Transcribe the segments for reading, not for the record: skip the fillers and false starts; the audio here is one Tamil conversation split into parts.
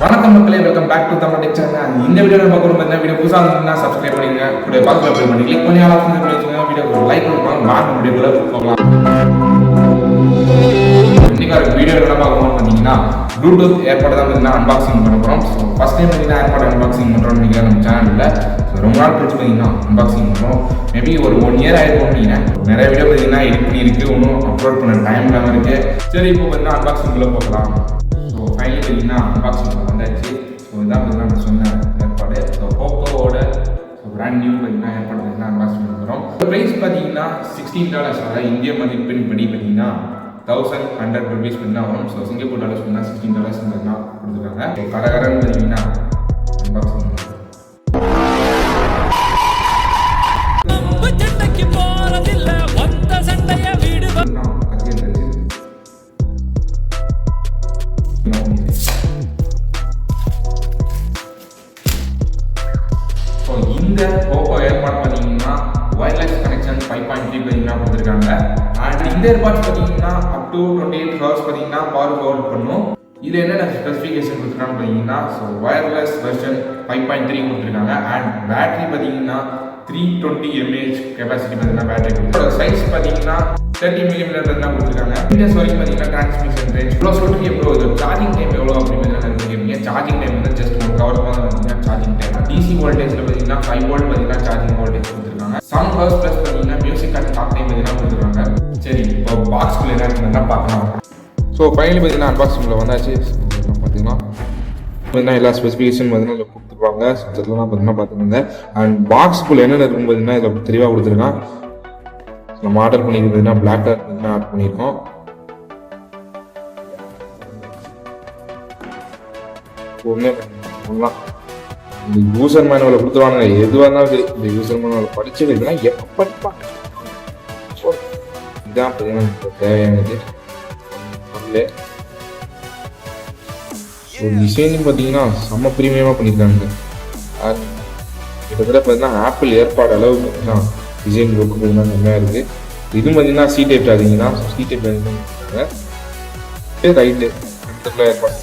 வணக்கம் மக்களே, welcome back to Tamil tech channel. இந்த வீடியோவில் பார்க்குறோம் பார்த்தீங்கன்னா வீடியோ புதுசாக இருந்ததுன்னா சப்ஸ்கிரைப் பண்ணிங்க, கூட பக்கத்தில் அப்ளை பண்ணி கிளிக் பண்ணி ஆல் ஆப்ஷன் வச்சுக்கோங்க. வீடியோ லைக் பண்ணுவாங்க, மார்க் வீடியோக்குள்ள போகலாம். இன்னைக்கு வீடியோ என்ன பார்க்கணும்னு பார்த்தீங்கன்னா ப்ளூடூத் ஏர்பாட் தான் பார்த்தீங்கன்னா அன்பாக்சிங் பண்ண போகிறோம். ஸோ ஃபஸ்ட் டைம் பார்த்தீங்கன்னா ஏர்பாட் அன்பாக்சிங் பண்ணுறோம்னு நினைக்கிறேன் நம்ம சேனலில். ஸோ ரொம்ப நாள் கழிச்சு பார்த்தீங்கன்னா அன்பாக்சிங் பண்ணுறோம். மேபி ஒரு 1 year ஆகிருக்கும்னு நினைக்கிறேன். நிறைய வீடியோ பார்த்தீங்கன்னா எடிட் பண்ணியிருக்கு, இன்னும் அப்லோட் பண்ண டைம் இல்லாமல் இருக்குது. சரி, இப்போ பார்த்தீங்கன்னா அன்பாக்சிங்குள்ளே போகலாம். ஸோ ஃபைனலி பார்த்தீங்கன்னா அன்பாக்சிங் வந்தாச்சு. ஸோ இதான் பார்த்தீங்கன்னா நான் சொன்ன ஏற்பாடு. ஸோ போக்கோவோட பிராண்ட் நியூ பார்த்தீங்கன்னா ஏற்பாடு பார்த்தீங்கன்னா அன்பாக்சிங் பண்ணுறோம். ப்ரைஸ் பார்த்தீங்கன்னா $16, அதாவது இந்திய மதிப்பின் படி பார்த்தீங்கன்னா 1100 rupees பார்த்தீங்கன்னா வரும். ஸோ சிங்கப்பூர் டாலர்ஸ் பார்த்தீங்கன்னா $16 பார்த்தீங்கன்னா கொடுத்துருக்காங்க. ஸோ கடகரன்னு பார்த்தீங்கன்னா அன்பாக்சிங் பண்ணுறோம். ஸோ இந்த போக்கோ ஏர்பாட் பார்த்தீங்கன்னா வயர்லெஸ் கனெக்ஷன் 5.3 பார்த்தீங்கன்னா கொடுத்துருக்காங்க. அண்ட் இந்த ஏர்பாட்ஸ் பார்த்தீங்கன்னா அப் டு 28 hours பார்த்தீங்கன்னா பவர் ஹோல்ட் பண்ணும். இதில் என்னென்ன ஸ்பெசிஃபிகேஷன் கொடுத்துருக்காங்க பார்த்தீங்கன்னா, ஸோ வயர்லெஸ் வெர்ஷன் 5.3 கொடுத்துருக்காங்க. அண்ட் பேட்டரி பார்த்தீங்கன்னா 320 mAh கெப்பாசிட்டி பார்த்தீங்கன்னா பேட்டரி கொடுத்துருக்காங்க. சைஸ் பார்த்தீங்கன்னா 30 mm தான் கொடுத்துருக்காங்க. மீட்டர்ஸ் வரைக்கும் பார்த்தீங்கன்னா டிரான்ஸ்மிஷன் ரேஞ்ச் இவ்வளோ சொல்லிட்டு எவ்வளோ இது சார்ஜிங் டைம் எவ்வளோ அப்படின்னு கேட்பீங்க. சார்ஜிங் டைம் வந்து ஜஸ்ட் 1 hour தான் பார்த்தீங்கன்னா சார்ஜிங் டைம். டிசி வோல்டேஜில் பார்த்தீங்கன்னா 5 volt பார்த்தீங்கன்னா சார்ஜிங் வோல்டேஜ் கொடுத்துருக்காங்க. 7 hours ப்ளஸ் பார்த்தீங்கன்னா மியூசிக் அண்ட் டாக் டைம் பார்த்தீங்கன்னா கொடுத்துருக்காங்க. சரி, இப்போ பாக்ஸ்குள்ளே என்ன இருக்குதுன்னா பார்க்கலாம். ஸோ ஃபைனலி பார்த்தீங்கன்னா அன்பாக்சிங்கில் வந்தாச்சு. பார்த்தீங்கன்னா எல்லா ஸ்பெசிஃபிகேஷன் பார்த்தீங்கன்னா இதில் கொடுத்துருப்பாங்க. இதெல்லாம் பார்த்தீங்கன்னா பார்த்துருங்க. அண்ட் பாக்ஸுக்குள்ளே என்னென்ன இருக்குன்னு பார்த்தீங்கன்னா இதில் தெளிவாக கொடுத்துருக்கான். நம்ம ஆர்டர் பண்ணியிருந்ததுன்னா பிளாக் கலர் பார்த்தீங்கன்னா ஆர்டர் பண்ணியிருக்கோம். ஒன்றே பண்ணலாம். இந்த யூசர் மேனுவலை கொடுத்துருவாங்க. எதுவாக இருந்தாலும் இந்த யூசர் மேனுவலை படிச்சு இதெல்லாம் எப்போ படிப்பாங்க. இதுதான் பார்த்தீங்கன்னா தேவையானது. ஸோ டிசைனிங் பார்த்தீங்கன்னா செம்ம ப்ரீமியமாக பண்ணியிருக்காங்க. கிட்டத்தட்ட பார்த்தீங்கன்னா ஆப்பிள் ஏர்பாட் அளவு பார்த்தீங்கன்னா டிசைன் ஒர்க் பார்த்தீங்கன்னா செம்மையாக இருக்குது. இதுவும் பார்த்தீங்கன்னா சி டைப் சார்ஜிங் தான். So C type charging right ரெண்டுக்குள்ள ஏர்பாட்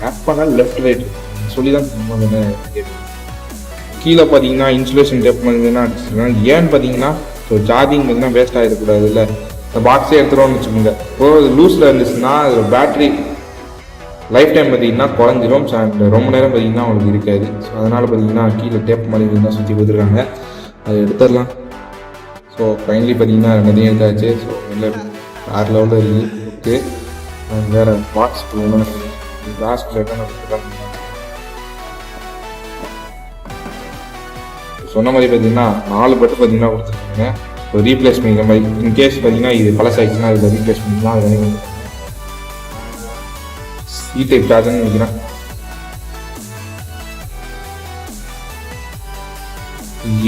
ஆப்பானா லெஃப்ட் ரைட் சொல்லி தான் கீழே பார்த்தீங்கன்னா இன்சுலேஷன் டேப் பார்த்தீங்கன்னா அடிச்சிருக்காங்க. ஏன்னு பார்த்தீங்கன்னா ஸோ சார்ஜிங் பார்த்தீங்கன்னா வேஸ்ட் ஆகிடக்கூடாது. இல்லை இந்த பாக்ஸே எடுத்துகிறோம்னு வச்சுக்கோங்க. இப்போ லூஸில் இருந்துச்சுன்னா அதில் பேட்ரி லைஃப் டைம் பார்த்தீங்கன்னா குறைஞ்சிரும். அண்ட் ரொம்ப நேரம் பார்த்தீங்கன்னா அவங்களுக்கு இருக்காது. ஸோ அதனால் பார்த்தீங்கன்னா கீழே டேப் மாதிரி பார்த்தீங்கன்னா சுற்றி கொடுத்துருக்காங்க. அதை எடுத்துடலாம். ஸோ ஃபைனலி பார்த்தீங்கன்னா ரெண்டையும் எடுத்தாச்சு. ஸோ இல்லை 6 லெவலில் இருக்குது. ஓகே, வேறு பாக்ஸ் சொன்ன மாதிரி பார்த்தீங்கன்னா 4 பட்டு பார்த்தீங்கன்னா கொடுத்துருக்காங்க. ஒரு ரீப்ளேஸ் பண்ணிக்கிற மாதிரி இன்கேஸ் பார்த்தீங்கன்னா இது பழசாயிடுச்சுன்னா இதில் ரீப்ளேஸ் பண்ணிக்கலாம். அது சி டைப் சார்ஜர்னு நினைக்கிறேன்.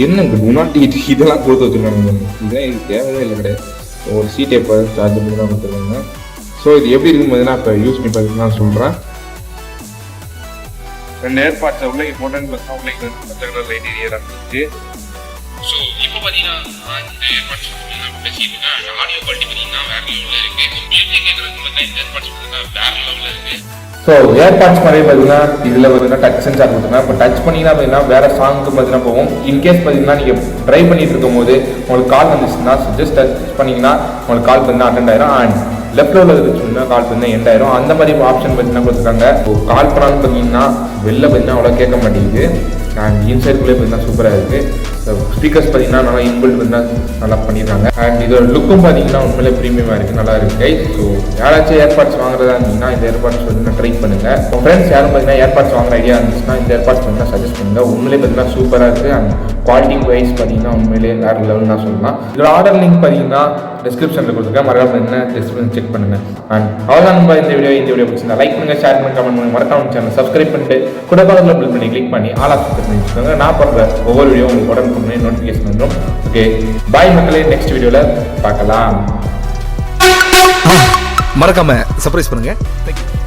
என்ன குணாட்டி இதெல்லாம் கொடுத்து வச்சுருக்காங்க. இதெல்லாம் இது தேவையே இல்லை கிடையாது. ஒரு சி டைப் சார்ஜர் பண்ணி தான் கொடுத்துருக்காங்க. ஸோ இது எப்படி இருக்குன்னு பார்த்தீங்கன்னா இப்போ யூஸ் பண்ணி பார்த்தீங்கன்னா சொல்கிறேன். 2 ஏர்பாட்ஸை உள்ளே போட்டேன்னு பார்த்தா உள்ளே பச்சை கலர் லைட் ஏரியா இருந்துச்சு. ஸோ இப்போ பார்த்தீங்கன்னா இந்த ஏர்பாட்ஸ் பேசிட்டு இருக்கேன். ஆடியோ குவாலிட்டி பார்த்தீங்கன்னா வேற லெவலில் இருக்குது. மியூசிக் கேட்குறது பார்த்தீங்கன்னா இந்த ஏர்பாட்ஸ் பார்த்தீங்கன்னா வேற லெவலில் இருக்குது. ஸோ ஏர்பாட்ஸ் மாதிரி பார்த்தீங்கன்னா இதில் பார்த்தீங்கன்னா டச் சென்சார் கொடுத்துருங்க. இப்போ டச் பண்ணிங்கன்னா பார்த்தீங்கன்னா வேறு சாங்க்கு பார்த்தீங்கன்னா போகும். இன்கேஸ் பார்த்தீங்கன்னா நீங்கள் ட்ரைவ் பண்ணிட்டு இருக்கும் போது உங்களுக்கு கால் வந்துச்சுன்னா ஜஸ்ட் டச் பண்ணிங்கன்னா உங்களுக்கு கால் பார்த்தீங்கன்னா அட்டெண்ட் ஆயிரும். அண்ட் லெஃப்ட் ரோல இருக்குன்னா கால் பார்த்தீங்கன்னா எண்ட் ஆயிரும். அந்த மாதிரி ஆப்ஷன் பார்த்தீங்கன்னா கொடுத்துருக்காங்க. கால் பண்ணான்னு பார்த்தீங்கன்னா வெளில பார்த்தீங்கன்னா அவ்வளோ கேட்க மாட்டேங்குது. அண்ட் இன்சைட்குள்ளே பார்த்தீங்கன்னா சூப்பராக இருக்குது. ஸ்பீக்கர்ஸ் பார்த்தீங்கன்னா நல்லா இன்பில்ட் பார்த்தீங்கன்னா நல்லா பண்ணியிருக்காங்க. அண்ட் இதோட லுக்கும் பார்த்தீங்கன்னா உண்மையிலே ப்ரீமியமாக இருக்குது, நல்லா இருக்குது. ஸோ யாராச்சும் ஏர்பாட்ஸ் வாங்குறதா இருந்தீங்கன்னா இந்த ஏர்பாட்ஸ் பார்த்தீங்கன்னா ட்ரை பண்ணுங்கள். உங்கள் ஃப்ரெண்ட்ஸ் யாரும் பார்த்தீங்கன்னா ஏர்பாட்ஸ் வாங்குற ஐடியா இருந்துச்சுன்னா இந்த ஏர்பாட்ஸ் பார்த்தீங்கன்னா சஜஸ்ட் பண்ணுங்கள். உண்மையிலே பார்த்தீங்கன்னா சூப்பராக இருக்குது. அண்ட் குவாலிட்டி வைஸ் பார்த்தீங்கன்னா உண்மையிலே வேறு லெவல் தான் சொல்லலாம். இதோட ஆர்டர் லிங்க் பார்த்தீங்கன்னா டிஸ்கிரிப்ஷனில் கொடுத்துருக்கேன். மறக்காம பார்த்தீங்கன்னா டிஸ்கிரிப்ஷன் செக் பண்ணுங்கள். அண்ட் அவ்வளோதான் நம்ம இந்த வீடியோ பிடிச்சிருந்தா லைக் பண்ணுங்கள், ஷேர் பண்ணுங்கள், கமெண்ட் பண்ணுங்கள், மறக்காம சேனல் சப்ஸ்கிரைப் பண்ணிட்டு கூட பக்கத்தில் பில் பண்ணி கிளிக் பண்ணி ஆல் ஆப்ஷன் பண்ணி வச்சுக்கோங்க. நான் பண்ணுற ஒவ்வொரு வீடியோ உங்களுக்கு உடனே நோட்டிஃபிகேஷன் வந்துடும். ஓகே, பாய் மக்களே, நெக்ஸ்ட் வீடியோவில் பார்க்கலாம். மறக்காம சர்ப்ரைஸ் பண்ணுங்க. தேங்க்யூ.